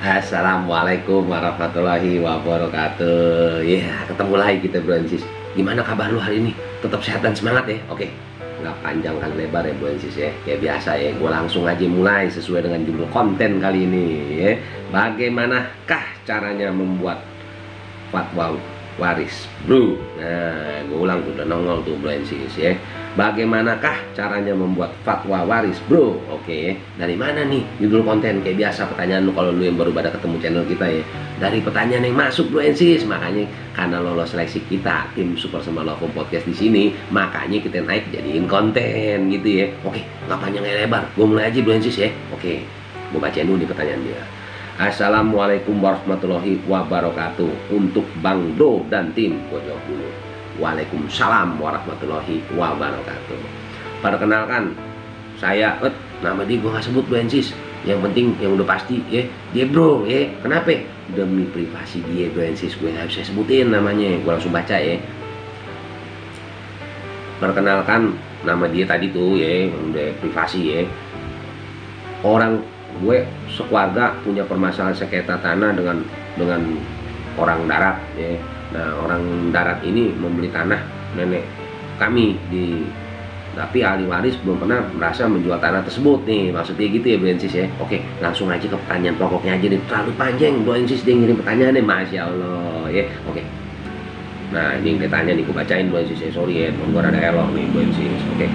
Assalamualaikum warahmatullahi wabarakatuh. Ya, ketemu lagi kita, Bro Ensis. Gimana kabar lu hari ini? Tetap sehat dan semangat ya? Oke, nggak panjang kali lebar ya, Bro Ensis ya. Kayak biasa ya, gue langsung aja mulai sesuai dengan judul konten kali ini ya. Bagaimanakah caranya membuat fatwa waris, Bro? Nah, gue ulang tuh, udah nongol tuh, Bro Ensis ya. Bagaimanakah caranya membuat fatwa waris, Bro? Oke, dari mana nih judul konten? Kayak biasa pertanyaan lu kalau lu yang baru pada ketemu channel kita ya. Dari pertanyaan yang masuk, Bro Ensis. Makanya karena lolos seleksi kita, tim Super Sembalakum Podcast di sini, makanya kita naik jadiin konten gitu ya. Oke, nggak panjang lebar. Gue mulai aja, Bro Ensis ya. Oke, gue bacain dulu di pertanyaan dia. Assalamualaikum warahmatullahi wabarakatuh. Untuk Bang Bro dan tim, gue jawab dulu. Waalaikumsalam warahmatullahi wabarakatuh. Perkenalkan, saya nama dia gue gak sebut, Bro Ensis. Yang penting yang udah pasti ya, dia Bro ya. Kenapa? Demi privasi dia, Bro Ensis, gue gak bisa sebutin namanya. Gue langsung baca ya. Perkenalkan, nama dia tadi tuh ya, udah privasi ya. Orang gue sekeluarga punya permasalahan sengketa tanah dengan orang darat ya. Nah, orang darat ini membeli tanah nenek kami tapi ahli waris belum pernah merasa menjual tanah tersebut nih. Maksudnya gitu ya, Bro Ensis ya. Oke, langsung aja ke pertanyaan pokoknya aja nih. Terlalu panjang, Bro Ensis dia ngirim pertanyaannya, Masya Allah ya. Oke. Nah, ini yang ditanya nih, gue bacain, Bro Ensis ya. Sorry ya, gue ada error nih, Bro Ensis. Oke.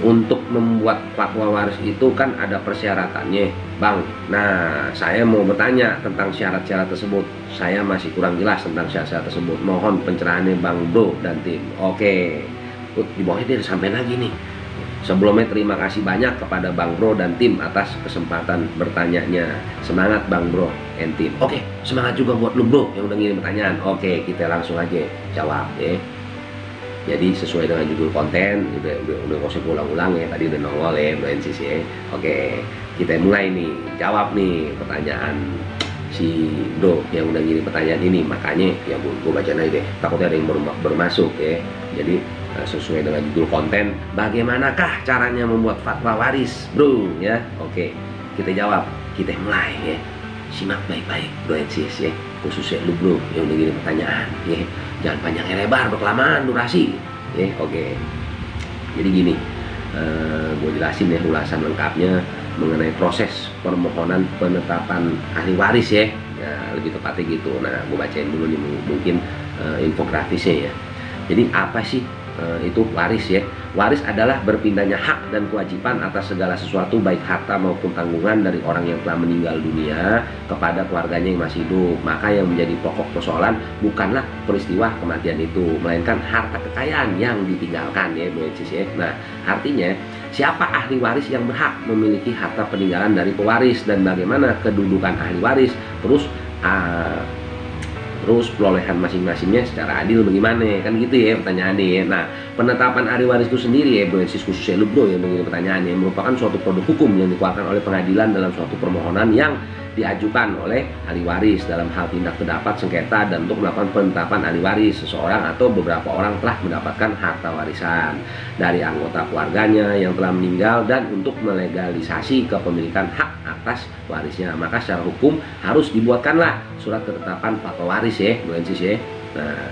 Untuk membuat fatwa waris itu kan ada persyaratannya, Bang. Nah, saya mau bertanya tentang syarat-syarat tersebut. Saya masih kurang jelas tentang syarat-syarat tersebut. Mohon pencerahannya, Bang Bro dan tim. Oke. Di bawahnya dia sampai lagi nih. Sebelumnya terima kasih banyak kepada Bang Bro dan tim atas kesempatan bertanyanya. Semangat Bang Bro and tim. Oke, semangat juga buat lu, Bro, yang udah ngirim pertanyaan. Oke, kita langsung aja jawab ya. Jadi sesuai dengan judul konten, udah nggak usah ulang-ulang ya, tadi udah nongol ya, Bro Ensis ya. Oke, kita mulai nih, jawab nih pertanyaan si Bro yang udah ngirim pertanyaan ini. Makanya ya gue baca aja deh, takutnya ada yang baru masuk ya. Jadi sesuai dengan judul konten, bagaimanakah caranya membuat fatwa waris, Bro ya. Oke, kita jawab, kita mulai ya. Simak baik-baik, Bro Ensis ya, khususnya lu, Bro, yang udah ngirim pertanyaan ya. Jangan panjang lebar, berkelamaan durasi ya. Oke, jadi gini, gue jelasin ya ulasan lengkapnya mengenai proses permohonan penetapan ahli waris ya. Nah, lebih tepatnya gitu. Nah, gue bacain dulu nih mungkin infografisnya ya. Jadi apa sih itu waris ya? Waris adalah berpindahnya hak dan kewajiban atas segala sesuatu, baik harta maupun tanggungan dari orang yang telah meninggal dunia kepada keluarganya yang masih hidup. Maka yang menjadi pokok persoalan bukanlah peristiwa kematian itu, melainkan harta kekayaan yang ditinggalkan ya, Bro Ensis ya. Nah, artinya siapa ahli waris yang berhak memiliki harta peninggalan dari pewaris dan bagaimana kedudukan ahli waris, terus perolehan masing-masingnya secara adil bagaimana, kan gitu ya pertanyaannya ya. Nah, penetapan ahli waris itu sendiri ya, Bro Ensis, khususnya lu, Bro, yang mengirim pertanyaannya, merupakan suatu produk hukum yang dikeluarkan oleh pengadilan dalam suatu permohonan yang diajukan oleh ahli waris dalam hal tindak pendapat sengketa dan untuk melakukan penetapan ahli waris. Seseorang atau beberapa orang telah mendapatkan harta warisan dari anggota keluarganya yang telah meninggal dan untuk melegalisasi kepemilikan hak atas warisnya, maka secara hukum harus dibuatkanlah surat ketetapan fatwa waris ya, Bro Ensis ya. Nah,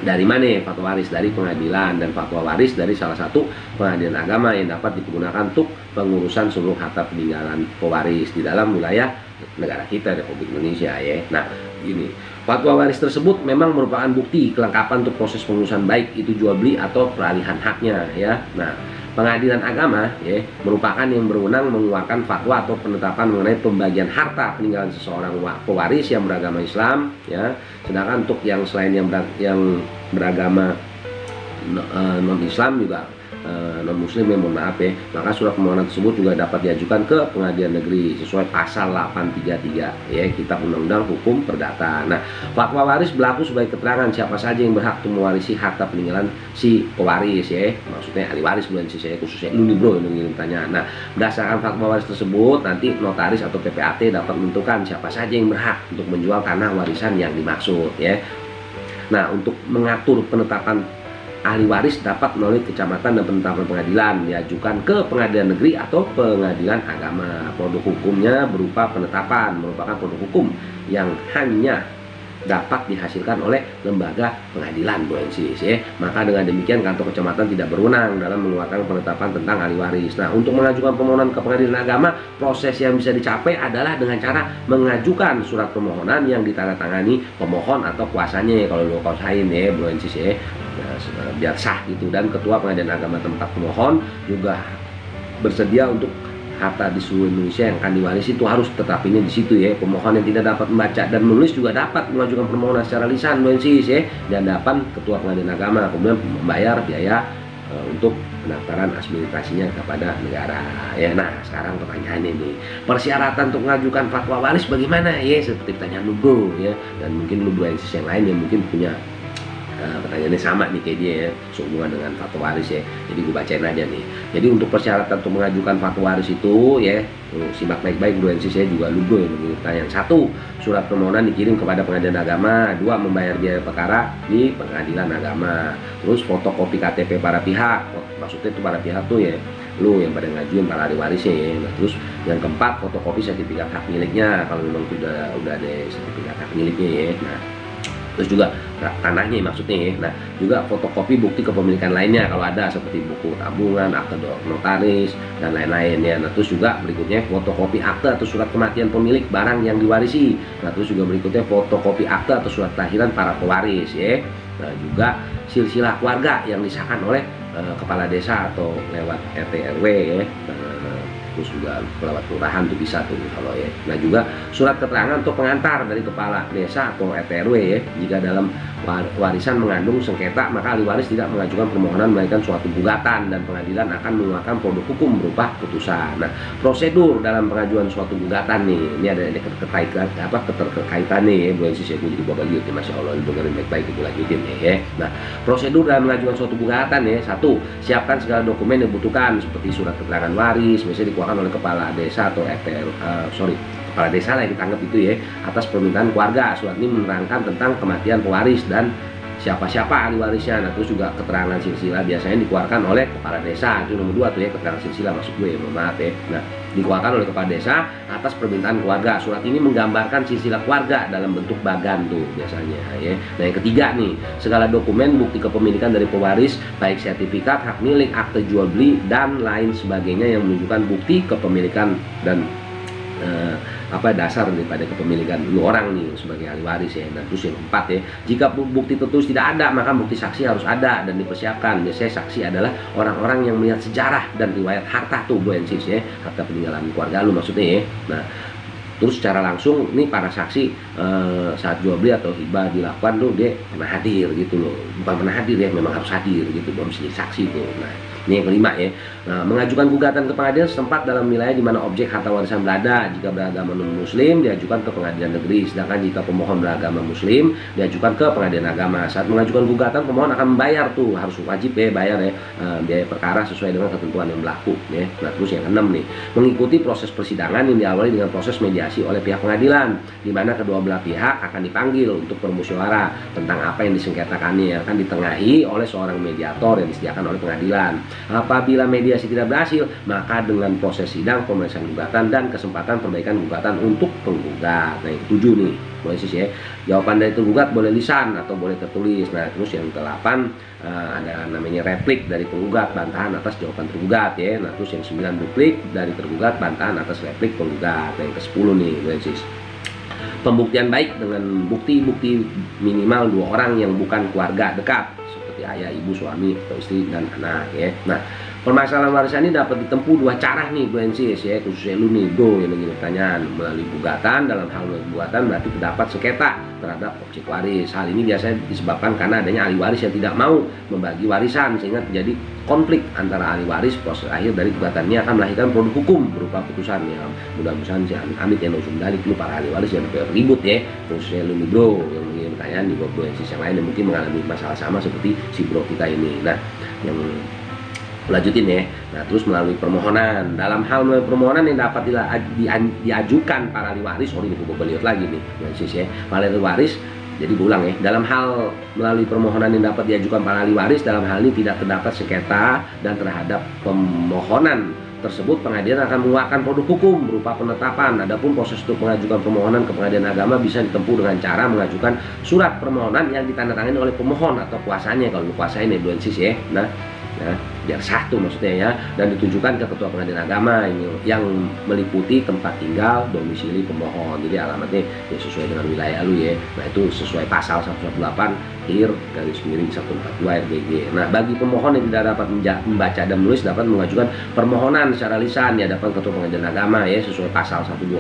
dari mana ya fatwa waris? Dari pengadilan, dan fatwa waris dari salah satu pengadilan agama yang dapat digunakan untuk pengurusan seluruh harta peninggalan pewaris di dalam wilayah negara kita, Republik Indonesia ya. Nah, ini fatwa waris tersebut memang merupakan bukti kelengkapan untuk proses pengurusan, baik itu jual beli atau peralihan haknya ya. Nah, pengadilan agama ya merupakan yang berwenang mengeluarkan fatwa atau penetapan mengenai pembagian harta peninggalan seseorang pewaris yang beragama Islam ya. Sedangkan untuk yang selain yang beragama non Islam juga non muslim ya, mohon maaf ya, maka surat permohonan tersebut juga dapat diajukan ke pengadilan negeri sesuai pasal 833 ya Kitab Undang-Undang Hukum Perdata. Nah, fatwa waris berlaku sebagai keterangan siapa saja yang berhak untuk mewarisi harta peninggalan si pewaris ya, maksudnya ahli waris, bukan si saya, khususnya lu nih, Bro, yang ngirim pertanyaan. Nah, berdasarkan fatwa waris tersebut nanti notaris atau PPAT dapat menentukan siapa saja yang berhak untuk menjual tanah warisan yang dimaksud ya. Nah, untuk mengatur penetapan ahli waris dapat melalui kecamatan dan penetapan pengadilan diajukan ke pengadilan negeri atau pengadilan agama. Produk hukumnya berupa penetapan, merupakan produk hukum yang hanya dapat dihasilkan oleh lembaga pengadilan, Bu Ensis ya. Maka dengan demikian kantor kecamatan tidak berwenang dalam mengeluarkan penetapan tentang ahli waris. Nah, untuk mengajukan permohonan ke pengadilan agama, proses yang bisa dicapai adalah dengan cara mengajukan surat permohonan yang ditandatangani pemohon atau kuasanya kalau lo kuasain ya, Bu Ensis ya. Nah, biar sah gitu, dan ketua pengadilan agama tempat pemohon juga bersedia untuk harta di seluruh Indonesia yang akan diwarisi itu harus tetap ini di situ ya. Pemohon yang tidak dapat membaca dan menulis juga dapat mengajukan permohonan secara lisan, ya, dan dapat ketua pengadilan agama kemudian membayar biaya untuk pendaftaran administrasinya kepada negara ya. Nah, sekarang pertanyaannya nih, persyaratan untuk mengajukan fatwa waris bagaimana ya, seperti pertanyaan lu bro ya, dan mungkin lu BNSIS yang lain yang mungkin punya pertanyaannya sama nih kayak dia ya, sehubungan dengan fatwa waris ya. Jadi gue bacain aja nih. Jadi untuk persyaratan untuk mengajukan fatwa waris itu ya, simak baik-baik Bu Ensis ya, juga lu yang begini pertanyaan. 1. Surat permohonan dikirim kepada pengadilan agama. 2. Membayar biaya perkara di pengadilan agama. Terus fotokopi KTP para pihak. Maksudnya itu para pihak tuh ya lu yang pada ngajuin para ahli warisnya ya. Nah, terus yang keempat, fotokopi sertifikat hak miliknya kalau memang udah ada sertifikat hak miliknya ya. Nah, terus juga tanahnya maksudnya ya. Nah, juga fotokopi bukti kepemilikan lainnya kalau ada, seperti buku tabungan, akte notaris dan lain-lain ya. Nah, terus juga berikutnya fotokopi akte atau surat kematian pemilik barang yang diwarisi. Nah, terus juga berikutnya fotokopi akte atau surat kelahiran para pewaris ya. Nah, juga silsilah keluarga yang disahkan oleh kepala desa atau lewat RT RW ya. Terus juga lewat kelurahan tuh bisa tuh kalau ya. Nah, juga surat keterangan atau pengantar dari kepala desa atau RT RW ya. Jika dalam warisan mengandung sengketa, maka ahli waris tidak mengajukan permohonan melainkan suatu gugatan, dan pengadilan akan mengeluarkan produk hukum berupa putusan. Nah, prosedur dalam pengajuan suatu gugatan nih, ini ada keterkaitan nih ya, Bu Ensis ya, gue jadi bawa liut ya, Masya Allah, dengerin baik-baik, gue lanjutin ya. Nah, prosedur dalam mengajukan suatu gugatan ya. 1. Siapkan segala dokumen yang dibutuhkan seperti surat keterangan waris, biasanya dikeluarkan oleh kepala desa atau kepala desa lah yang kita anggap itu ya, atas permintaan keluarga. Surat ini menerangkan tentang kematian pewaris dan siapa-siapa ahli warisnya. Nah, terus juga keterangan silsilah biasanya dikeluarkan oleh kepala desa. Itu nomor 2 tuh ya, keterangan silsilah maksud gue ya, maaf ya. Nah, dikeluarkan oleh kepala desa atas permintaan keluarga. Surat ini menggambarkan silsilah keluarga dalam bentuk bagan tuh biasanya ya. Nah, yang ketiga nih, segala dokumen bukti kepemilikan dari pewaris, baik sertifikat hak milik, akte jual beli dan lain sebagainya yang menunjukkan bukti kepemilikan dan dasar daripada kepemilikan lu orang nih sebagai ahli waris ya. Nah, terus yang keempat ya, jika bukti tertulis tidak ada, maka bukti saksi harus ada dan dipersiapkan. Biasanya saksi adalah orang-orang yang melihat sejarah dan riwayat harta tuh, Bu Ensis ya, harta peninggalan keluarga lu maksudnya ya. Nah, terus secara langsung nih para saksi saat jual beli atau hibah dilakukan tuh dia pernah hadir gitu loh, bukan pernah hadir ya, memang harus hadir gitu, belum jadi saksi tuh. Nah, ini yang kelima ya. Nah, mengajukan gugatan ke pengadilan setempat dalam wilayah di mana objek harta warisan berada. Jika beragama non-muslim diajukan ke pengadilan negeri, sedangkan jika pemohon beragama muslim diajukan ke pengadilan agama. Saat mengajukan gugatan, pemohon akan membayar tuh, harus wajib ya bayar ya, biaya perkara sesuai dengan ketentuan yang berlaku ya. Nah, terus yang keenam nih, mengikuti proses persidangan yang diawali dengan proses mediasi oleh pihak pengadilan, di mana kedua belah pihak akan dipanggil untuk bermusyawarah tentang apa yang disengketakannya, yang akan ditengahi oleh seorang mediator yang disediakan oleh pengadilan. Apabila mediasi tidak berhasil, maka dengan proses sidang, pemeriksaan gugatan, dan kesempatan perbaikan gugatan untuk penggugat. Nah, yang ketujuh nih, boleh sih ya, jawaban dari tergugat boleh lisan atau boleh tertulis. Nah, terus yang ke-8 ada namanya replik dari penggugat, bantahan atas jawaban tergugat ya. Nah, terus yang 9 duplik dari tergugat, bantahan atas replik penggugat. Nah, yang ke-10 nih, boleh sih, pembuktian baik dengan bukti-bukti minimal 2 orang yang bukan keluarga dekat, seperti ayah, ibu, suami, atau istri, dan anak ya. Nah, permasalahan warisan ini dapat ditempuh 2 cara nih, Bu Ensis ya, khususnya lu nih bro yang lagi pertanyaan. Melalui gugatan, dalam hal gugatan berarti terdapat sengketa terhadap objek waris. Hal ini biasanya disebabkan karena adanya ahli waris yang tidak mau membagi warisan, sehingga terjadi konflik antara ahli waris. Proses akhir dari gugatan ini akan melahirkan produk hukum berupa putusan ya. Mudah-mudahan si amit yang langsung balik lu para ahli waris yang ribut ya, khususnya lu nih bro yang mengirim pertanyaan di Bu Ensis yang lain yang mungkin mengalami masalah sama seperti si bro kita ini. Nah, yang lanjutin ya. Nah, terus melalui permohonan, dalam hal melalui permohonan yang dapat diajukan para ahli waris, ini gue lihat lagi nih, ya, para ahli waris Jadi gue ulang ya, dalam hal melalui permohonan yang dapat diajukan para ahli waris, dalam hal ini tidak terdapat sengketa dan terhadap pemohonan tersebut pengadilan akan mengeluarkan produk hukum berupa penetapan. Adapun proses untuk mengajukan permohonan ke pengadilan agama bisa ditempuh dengan cara mengajukan surat permohonan yang ditandatangani oleh pemohon atau kuasanya, kalau kuasain ya duensis ya. Nah, biar satu maksudnya ya, dan ditujukan ke ketua pengadilan agama yang meliputi tempat tinggal domisili pemohon. Jadi alamatnya ya sesuai dengan wilayah lu ya. Nah itu sesuai pasal 118 142 RBG. Nah bagi pemohon yang tidak dapat membaca dan menulis dapat mengajukan permohonan secara lisan di hadapan ketua pengadilan agama ya sesuai pasal 120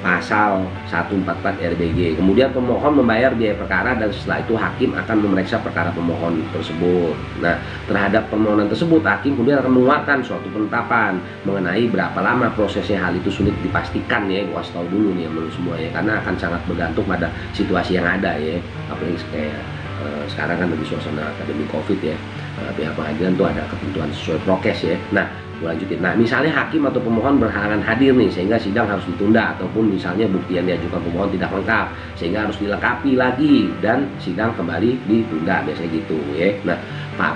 pasal 144 RBG. Kemudian pemohon membayar biaya perkara dan setelah itu hakim akan memeriksa perkara pemohon tersebut. Nah, terhadap permohonan tersebut hakim kemudian akan mengeluarkan suatu penetapan mengenai berapa lama prosesnya. Hal itu sulit dipastikan ya, gua kasih tahu dulu nih menurut semua ya, karena akan sangat bergantung pada situasi yang ada ya. Apalagi kayak sekarang kan lagi suasana pandemi Covid ya. Pihak pengadilan tuh ada ketentuan sesuai prokes ya. Nah, gue lanjutin. Nah, misalnya hakim atau pemohon berhalangan hadir nih sehingga sidang harus ditunda, ataupun misalnya bukti yang diajukan pemohon tidak lengkap sehingga harus dilengkapi lagi dan sidang kembali ditunda, biasanya gitu ya. Nah,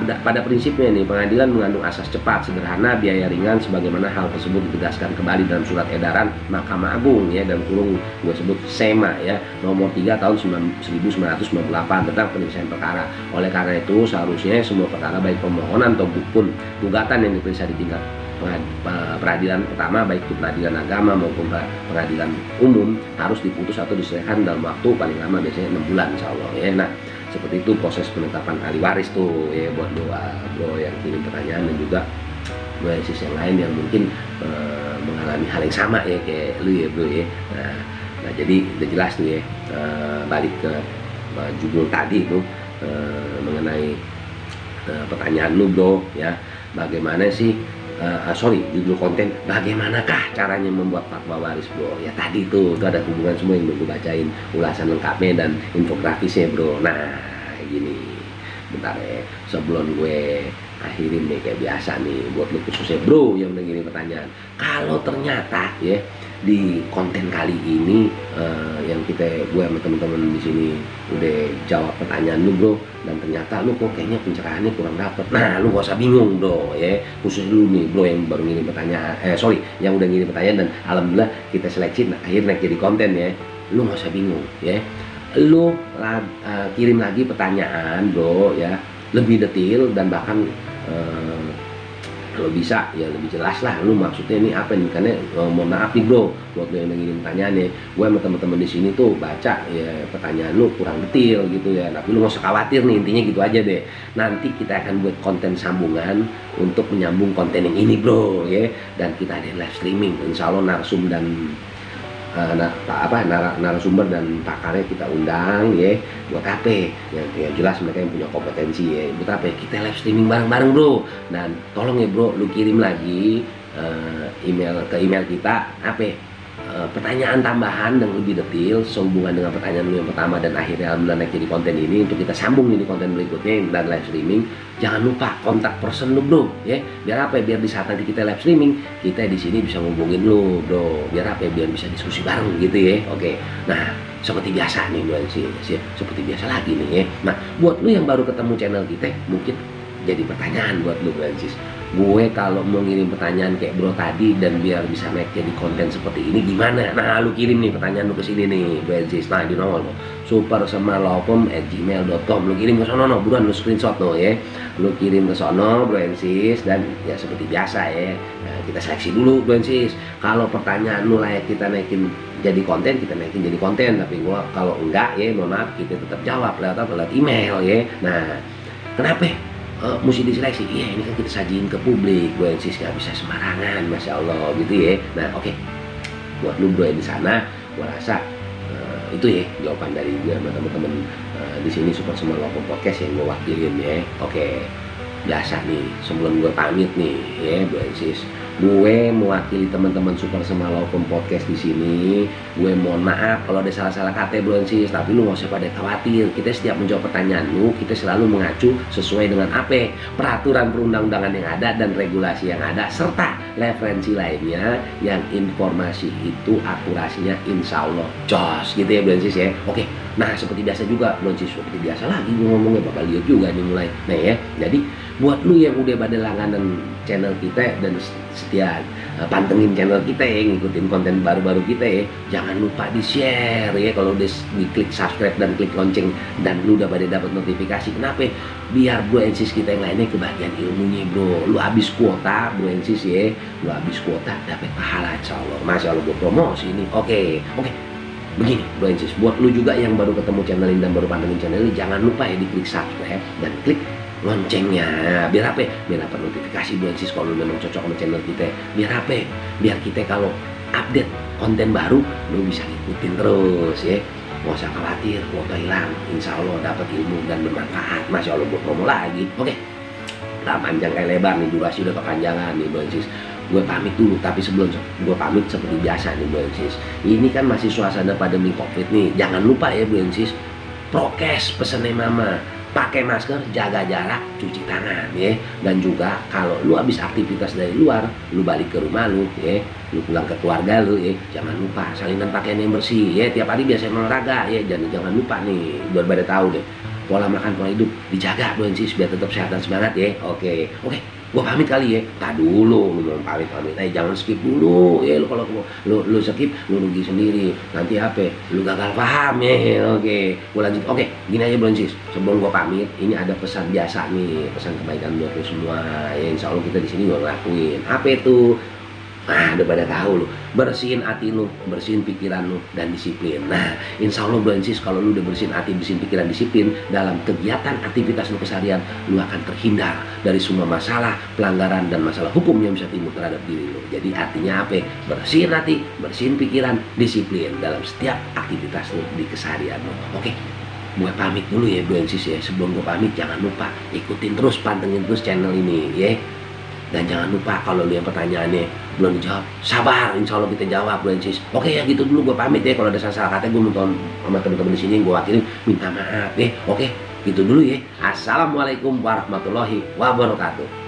pada prinsipnya nih pengadilan mengandung asas cepat, sederhana, biaya ringan sebagaimana hal tersebut ditegaskan kembali dalam surat edaran Mahkamah Agung ya, dan kurung gue sebut SEMA ya nomor 3 tahun 1998 tentang penyelesaian perkara. Oleh karena itu seharusnya semua perkara baik permohonan ataupun gugatan yang diperiksa di tingkat peradilan pertama baik itu peradilan agama maupun peradilan umum harus diputus atau diselesaikan dalam waktu paling lama biasanya 6 bulan insya Allah ya. Nah seperti itu proses penetapan ahli waris tuh ya, buat bro yang kirim pertanyaan dan juga sisi yang lain yang mungkin mengalami hal yang sama ya kayak lu ya bro ya. Nah jadi udah jelas tuh ya, balik ke judul tadi tuh mengenai pertanyaan lu bro ya, bagaimana sih judul konten bagaimanakah caranya membuat fatwa waris bro ya, tadi tuh ada hubungan semua yang gue bacain ulasan lengkapnya dan infografisnya bro. Nah gini bentar ya, sebelum gue akhirin nih kayak biasa nih buat lu khususnya bro yang udah ngirim pertanyaan, kalau ternyata ya di konten kali ini yang gue sama temen-temen di sini udah jawab pertanyaan lu bro, dan ternyata lu kok kayaknya pencerahannya kurang dapet, nah lu gak usah bingung bro ya, khusus lu nih bro yang baru ngirim pertanyaan, yang udah ngirim pertanyaan dan alhamdulillah kita seleksi akhirnya jadi konten ya, lu gak usah bingung ya, lu kirim lagi pertanyaan bro ya, lebih detail dan bahkan kalau bisa ya lebih jelas lah lu maksudnya ini apa nih, karena mohon maaf nih bro buat lo yang ngirim pertanyaannya, gue sama teman-teman di sini tuh baca ya pertanyaan lu kurang detail gitu ya, tapi lu gak usah khawatir nih, intinya gitu aja deh, nanti kita akan buat konten sambungan untuk menyambung konten yang ini bro ya, dan kita ada live streaming insya Allah narsum dan narasumber dan pakarnya kita undang ya, buat apa ya jelas mereka yang punya kompetensi ya, buat apa kita live streaming bareng-bareng bro, dan tolong ya bro lu kirim lagi email kita pertanyaan tambahan yang lebih detail sehubungan dengan pertanyaan lu yang pertama dan akhirnya alhamdulillah naik jadi konten ini untuk kita sambung ini konten berikutnya dan live streaming. Jangan lupa kontak person lu bro ya, biar apa ya, biar di saat nanti kita live streaming kita di sini bisa ngubungin lu bro, biar apa ya, biar bisa diskusi bareng gitu ya. Oke, nah seperti biasa nih bro sih, seperti biasa lagi nih ya. Nah buat lu yang baru ketemu channel kita mungkin jadi pertanyaan buat lu Francis, gue kalau mau ngirim pertanyaan kayak bro tadi dan biar bisa naik jadi konten seperti ini gimana? Nah lu kirim nih pertanyaan lu ke sini nih Francis, nah di nomor supersemalopem@gmail.com, lu kirim ke sono buruan, lu screenshot ya, lu kirim ke sono Francis, dan ya seperti biasa ya, nah, kita seleksi dulu Francis, kalau pertanyaan lu layak kita naikin jadi konten kita naikin jadi konten, tapi gua kalau enggak ya mohon maaf kita tetap jawab lewat email ya. Nah kenapa mesti diseleksi? Iya ini kan kita sajiin ke publik gue sih, nggak bisa sembarangan masya Allah gitu ya. Nah oke, buat lu bro yang di sana gue rasa itu ya jawaban dari gue sama teman-teman di sini Super Semalopem Podcast yang gue wakilin ya. Oke, biasa nih sebelum gue pamit nih ya Bu Ensis, Gue mewakili teman-teman Super Semalaupun Podcast di sini. Gue mohon maaf kalau ada salah-salah kata bro and sis, tapi lu nggak usah pada khawatir. Kita setiap menjawab pertanyaan lu, kita selalu mengacu sesuai dengan apa peraturan perundang-undangan yang ada dan regulasi yang ada, serta referensi lainnya yang informasi itu akurasinya insya Allah jos gitu ya bro and sis ya. Oke, nah seperti biasa juga bro and sis, seperti biasa lagi gue ngomongnya bakal lihat juga nih mulai. Nah ya, jadi buat lu yang udah pada langganan channel kita dan setia pantengin channel kita ya, ngikutin konten baru-baru kita ya, jangan lupa di share ya. Kalau udah diklik subscribe dan klik lonceng dan lu udah pada dapat notifikasi, kenapa? Biar bro and sis kita yang lainnya kebagian ilmunya bro. Lu habis kuota bro and sis ya, lu habis kuota dapat pahala insya Allah. Masya Allah gue promosi ini. Oke. Begini bro and sis, buat lu juga yang baru ketemu channel ini dan baru pantengin channel ini, jangan lupa ya diklik subscribe dan klik loncengnya. Biar apa? Biar dapat notifikasi bro and sis kalau memang cocok sama channel kita. Biar apa? Biar kita kalau update konten baru lu bisa ngikutin terus ya. Gak usah khawatir kuota hilang, insya Allah dapat ilmu dan bermanfaat. Masya Allah gue promo lagi. Oke, tak panjang kayak lebar nih, durasi udah kepanjangan nih bro and sis. Gue pamit dulu, tapi sebelum gue pamit seperti biasa nih bro and sis, ini kan masih suasana pandemi COVID nih. Jangan lupa ya bro and sis, prokes pesennya mama, pakai masker, jaga jarak, cuci tangan ya. Dan juga kalau lu habis aktivitas dari luar, lu balik ke rumah lu ya, lu pulang ke keluarga lu ya, jangan lupa salinan pakaian yang bersih ya. Tiap hari biasa olahraga ya, jangan lupa nih, biar pada tahu deh pola makan, pola hidup dijaga bro and sis biar tetap sehat dan semangat ya. Oke, gua pamit kali ya. Tak dulu, lu mau pamit, jangan skip dulu ya. Lu kalau lu skip, lu rugi sendiri. Nanti apa? Lu gagal paham ya. Oke, gua lanjut. Oke, gini aja bro and sis, sebelum gua pamit, ini ada pesan biasa nih, pesan kebaikan buat lu semua ya. Insya Allah kita di sini gua ngelakuin. Apa itu? Nah, udah pada tahu lu, bersihin hati lu, bersihin pikiran lu, dan disiplin. Nah, insya Allah bro and sis, kalau lu udah bersihin hati, bersihin pikiran, disiplin dalam kegiatan aktivitas lu keseharian, lu akan terhindar dari semua masalah, pelanggaran, dan masalah hukum yang bisa timbul terhadap diri lu. Jadi artinya apa? Bersihin hati, bersihin pikiran, disiplin dalam setiap aktivitas lu di keseharian lu. Oke, gue pamit dulu ya bro and sis ya. Sebelum gue pamit, jangan lupa ikutin terus, pantengin terus channel ini ya. Dan jangan lupa kalau lu yang pertanyaannya belum dijawab, sabar, insya Allah kita jawab bro and sis. Oke ya gitu dulu, gue pamit ya. Kalau ada salah kata, gue minta sama teman-teman di sini, gue wakilin minta maaf ya. Oke, gitu dulu ya. Assalamualaikum warahmatullahi wabarakatuh.